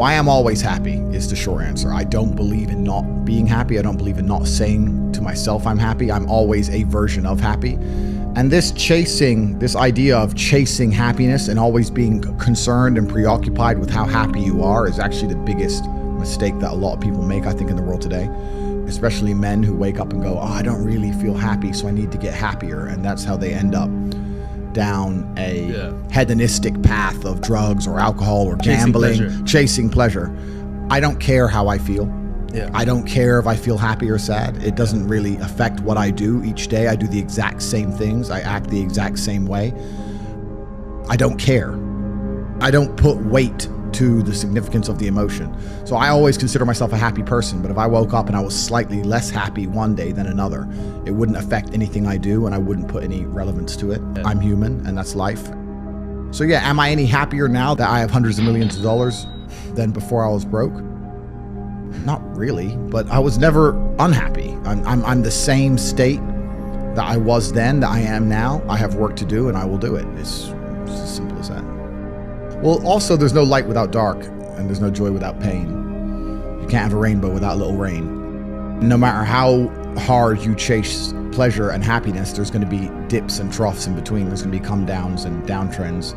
I am always happy is the short answer. I don't believe in not being happy. I don't believe in not saying to myself I'm happy. I'm always a version of happy. And this idea of chasing happiness and always being concerned and preoccupied with how happy you are is actually the biggest mistake that a lot of people make, I think, in the world today. Especially men who wake up and go, I don't really feel happy, so I need to get happier. And that's how they end up down a hedonistic path of drugs or alcohol or gambling, chasing pleasure. I don't care how I feel. I don't care if I feel happy or sad. It doesn't really affect what I do each day. I do the exact same things. I act the exact same way. I don't care. I don't put weight to the significance of the emotion. So I always consider myself a happy person, but if I woke up and I was slightly less happy one day than another, it wouldn't affect anything I do and I wouldn't put any relevance to it. I'm human and that's life. So yeah, am I any happier now that I have hundreds of millions of dollars than before I was broke? Not really, but I was never unhappy. I'm the same state that I was then, that I am now. I have work to do and I will do it. It's as simple as that. Well, also there's no light without dark and there's no joy without pain. You can't have a rainbow without a little rain. No matter how hard you chase pleasure and happiness, there's going to be dips and troughs in between. There's going to be come downs and downtrends.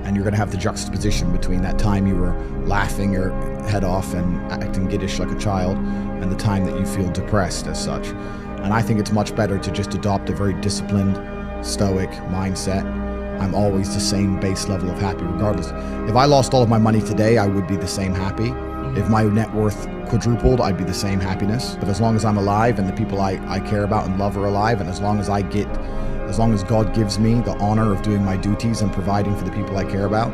And you're going to have the juxtaposition between that time you were laughing your head off and acting giddish like a child and the time that you feel depressed as such. And I think it's much better to just adopt a very disciplined, stoic mindset. I'm always the same base level of happy regardless. If I lost all of my money today, I would be the same happy. If my net worth quadrupled, I'd be the same happiness. But as long as I'm alive and the people I care about and love are alive, and as long as God gives me the honor of doing my duties and providing for the people I care about,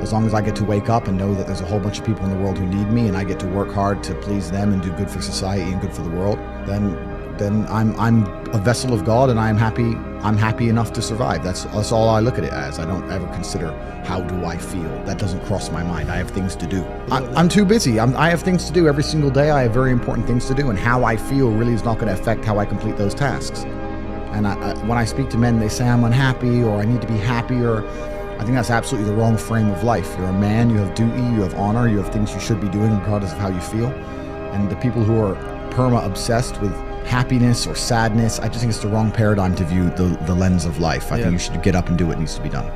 as long as I get to wake up and know that there's a whole bunch of people in the world who need me and I get to work hard to please them and do good for society and good for the world, then I'm a vessel of God and I'm happy enough to survive. That's all I look at it as. I don't ever consider how do I feel. That doesn't cross my mind. I have things to do. I'm too busy. I have things to do every single day. I have very important things to do, and how I feel really is not going to affect how I complete those tasks. And when I speak to men, they say I'm unhappy or I need to be happier. I think that's absolutely the wrong frame of life. You're a man, you have duty, you have honor, you have things you should be doing regardless of how you feel. And the people who are perma-obsessed with happiness or sadness, I just think it's the wrong paradigm to view the lens of life. I think you should get up and do what needs to be done.